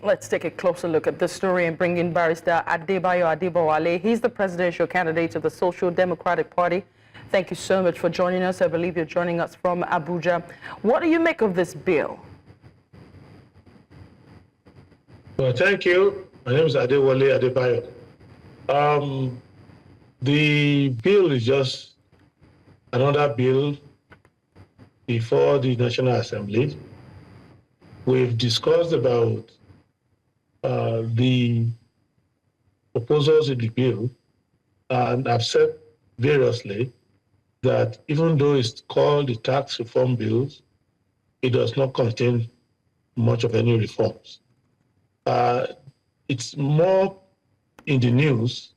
Let's take a closer look at this story and bring in Barrister Adebayo Adewole. He's the presidential candidate of the Social Democratic Party. Thank you so much for joining us. I believe you're joining us from Abuja. What do you make of this bill? Well, thank you. My name is Adewole Adebayo. The bill is just another bill before the National Assembly. We've discussed about the proposals in the bill, and I've said variously that even though it's called the tax reform bill, it does not contain much of any reforms. It's more in the news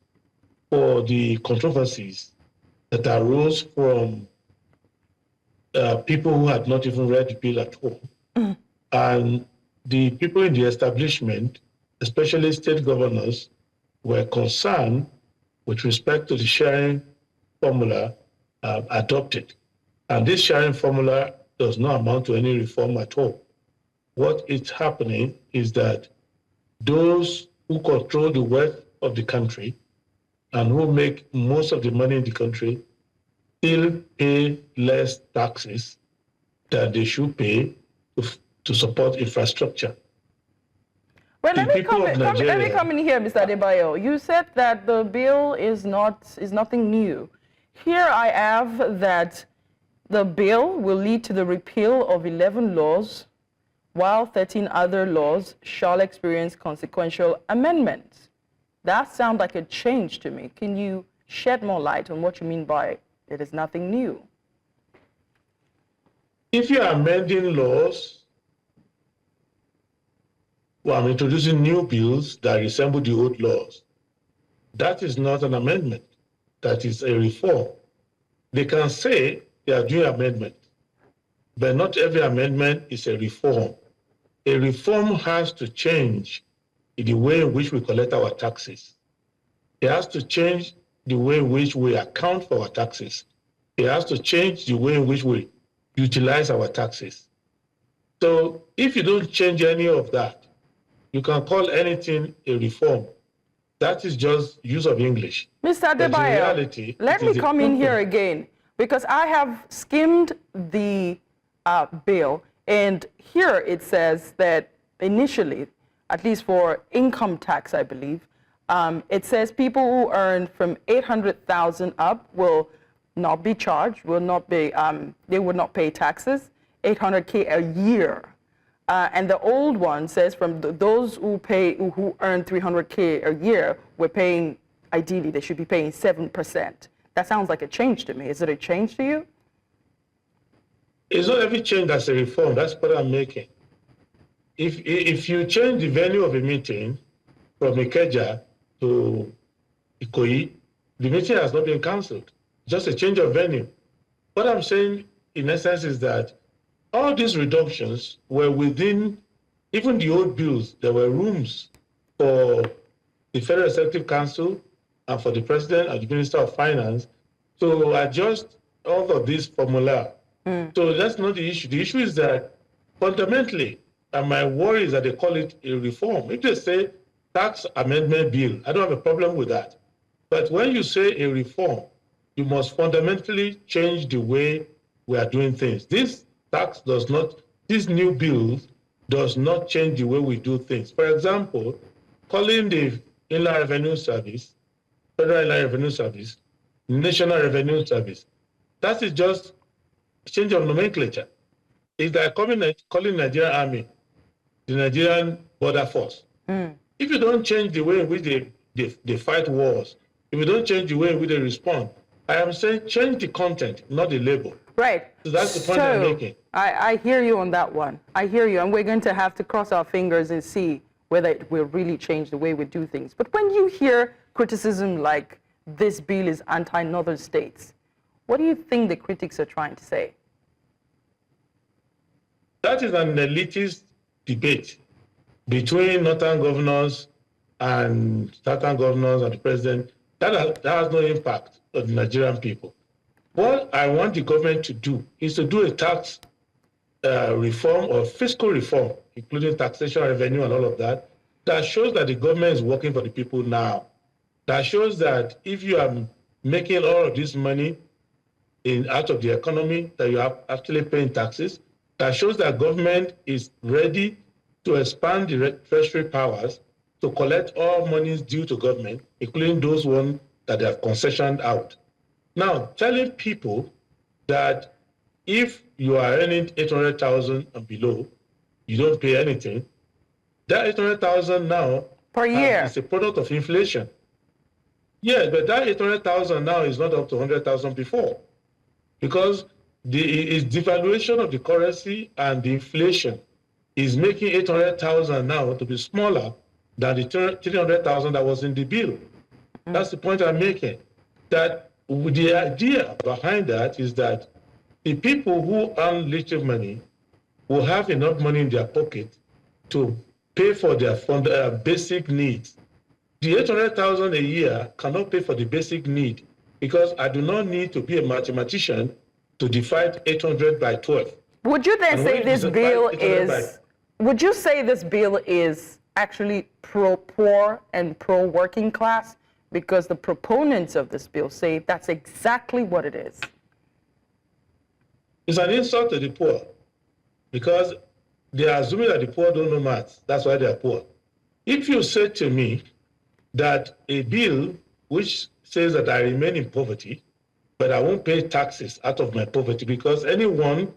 for the controversies that arose from people who had not even read the bill at all. And the people in the establishment, especially state governors, were concerned with respect to the sharing formula adopted. And this sharing formula does not amount to any reform at all. What is happening is that those who control the wealth of the country and who make most of the money in the country still pay less taxes than they should pay to support infrastructure. Well, let me come in here, Mr. Adebayo. You said that the bill is nothing new. Here I have that the bill will lead to the repeal of 11 laws, while 13 other laws shall experience consequential amendments. That sounds like a change to me. Can you shed more light on what you mean by it is nothing new? If you are amending laws, well, I'm introducing new bills that resemble the old laws. That is not an amendment. That is a reform. They can say they are doing amendment, but not every amendment is a reform. A reform has to change the way in which we collect our taxes. It has to change the way in which we account for our taxes. It has to change the way in which we utilize our taxes. So if you don't change any of that, you can call anything a reform. That is just use of English. Mr. Adebayo, let me come in here again, because I have skimmed the bill, and here it says that initially, at least for income tax, I believe, it says people who earn from 800,000 up will not be charged, will not be, they would not pay taxes, 800K a year. And the old one says from those who earn 300K a year, we're paying, ideally, they should be paying 7%. That sounds like a change to me. Is it a change to you? It's not every change that's a reform. That's what I'm making. If you change the venue of a meeting from Ikeja to Ikoyi, the meeting has not been cancelled. Just a change of venue. What I'm saying, in essence, is that all these reductions were within even the old bills. There were rooms for the Federal Executive Council and for the President and the Minister of Finance to adjust all of these formula. So that's not the issue. The issue is that fundamentally, and my worry is that they call it a reform. If they say tax amendment bill, I don't have a problem with that. But when you say a reform, you must fundamentally change the way we are doing things. This new bill does not change the way we do things. For example, calling the Inland Revenue Service, Federal Inland Revenue Service, National Revenue Service, that is just a change of nomenclature. It's like calling Nigerian Army, the Nigerian Border Force. If you don't change the way in which they fight wars, if you don't change the way in which they respond, I am saying change the content, not the label. Right. So that's the point I'm making. I hear you on that one. I hear you, and we're going to have to cross our fingers and see whether it will really change the way we do things. But when you hear criticism like this bill is anti-northern states, what do you think the critics are trying to say? That is an elitist debate between northern governors and southern governors and the president. That has no impact on the Nigerian people. What I want the government to do is to do a tax reform or fiscal reform, including taxation, revenue, and all of that, that shows that the government is working for the people now. That shows that if you are making all of this money out of the economy, that you are actually paying taxes, that shows that government is ready to expand the treasury powers to collect all monies due to government, including those ones that they have concessioned out. Now, telling people that if you are earning 800,000 and below, you don't pay anything, that 800,000 now per year is a product of inflation. Yes, but that 800,000 now is not up to 100,000 before, because the devaluation of the currency and the inflation is making 800,000 now to be smaller than the 300,000 that was in the bill. That's the point I'm making. That the idea behind that is that the people who earn little money will have enough money in their pocket to pay for their basic needs. The 800,000 a year cannot pay for the basic need, because I do not need to be a mathematician to divide 800 by 12. Would you then say this bill is, would you say this bill is actually pro-poor and pro-working class? Because the proponents of this bill say that's exactly what it is. It's an insult to the poor, because they are assuming that the poor don't know maths. That's why they are poor. If you say to me that a bill which says that I remain in poverty, but I won't pay taxes out of my poverty, because anyone,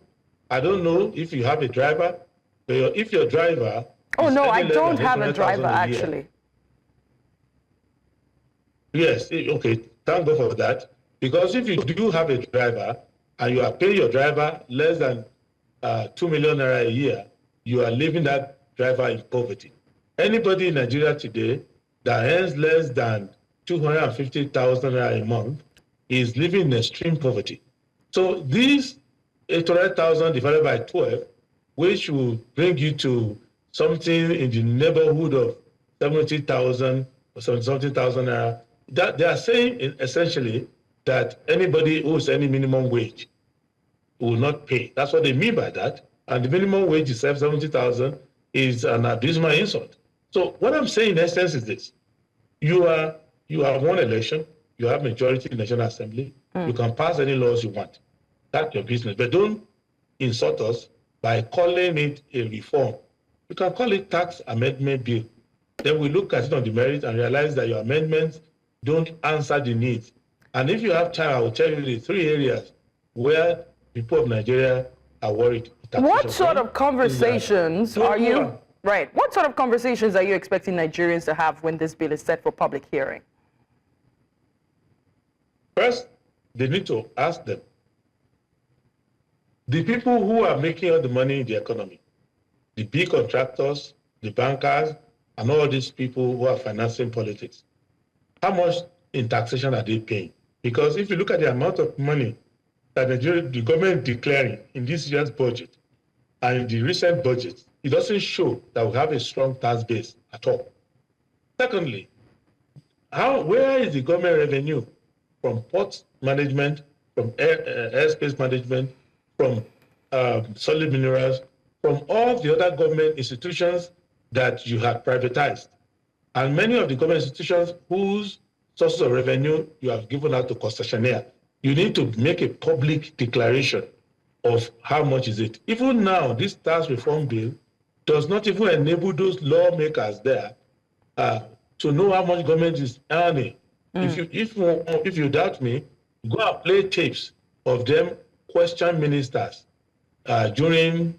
I don't know if you have a driver, but if your driver... Oh, no, I don't have a driver, actually. Yes, okay, thank God for that. Because if you do have a driver and you are paying your driver less than 2 million naira a year, you are leaving that driver in poverty. Anybody in Nigeria today that earns less than 250,000 naira a month is living in extreme poverty. So these 800,000 divided by 12, which will bring you to something in the neighborhood of 70,000 or 70,000 naira, that they are saying essentially that anybody who owes any minimum wage will not pay. That's what they mean by that. And the minimum wage is 70,000 is an abysmal insult. So what I'm saying in essence is this: you have won election, you have majority in the National Assembly, you can pass any laws you want. That's your business. But don't insult us by calling it a reform. You can call it tax amendment bill. Then we look at it on the merit and realize that your amendments don't answer the needs. And if you have time, I will tell you the 3 areas where people of Nigeria are worried. What sort of conversations are you, right, what sort of conversations are you expecting Nigerians to have when this bill is set for public hearing? First, they need to ask them, the people who are making all the money in the economy, the big contractors, the bankers, and all these people who are financing politics, how much in taxation are they paying? Because if you look at the amount of money that the government is declaring in this year's budget and in the recent budget, it doesn't show that we have a strong tax base at all. Secondly, where is the government revenue from port management, from airspace management, from solid minerals, from all the other government institutions that you have privatized? And many of the government institutions whose sources of revenue you have given out to concessionaire, you need to make a public declaration of how much is it. Even now, this tax reform bill does not even enable those lawmakers there to know how much government is earning. If you doubt me, go and play tapes of them question ministers during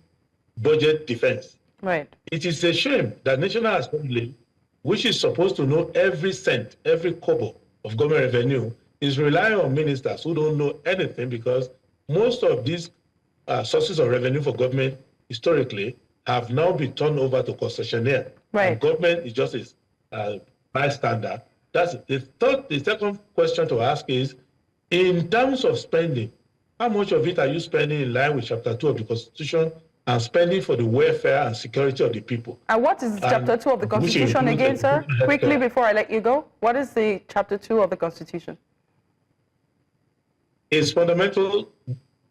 budget defense. Right. It is a shame that National Assembly, which is supposed to know every cent, every kobo of government revenue, is relying on ministers who don't know anything, because most of these sources of revenue for government historically have now been turned over to concessionaire. Right. And government is just a bystander. That's the second question to ask is, in terms of spending, how much of it are you spending in line with Chapter 2 of the Constitution and spending for the welfare and security of the people? And what is Chapter 2 of the Constitution again, sir? Quickly, before I let you go, what is the Chapter 2 of the Constitution? It's fundamental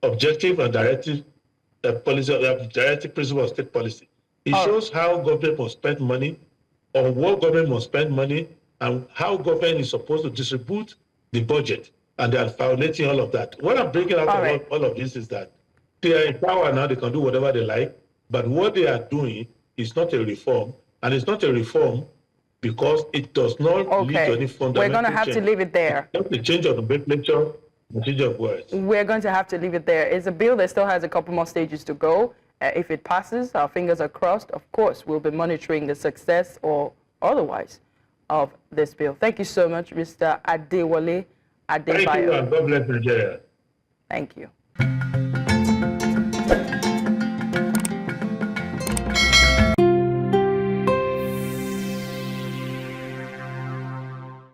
objective and directive policy, directive principle of state policy. It shows how government must spend money on what government must spend money and how government is supposed to distribute the budget. And they are violating all of that. What I'm bringing out of all of this is that they are in power now, they can do whatever they like, but what they are doing is not a reform, and it's not a reform because it does not lead to any fundamental We're going to have to leave it there. Just the change of the nomenclature, the change of words. We're going to have to leave it there. It's a bill that still has a couple more stages to go. If it passes, our fingers are crossed. Of course, we'll be monitoring the success or otherwise of this bill. Thank you so much, Mr. Adewole Adebayo. Thank you, and God bless Nigeria. Thank you.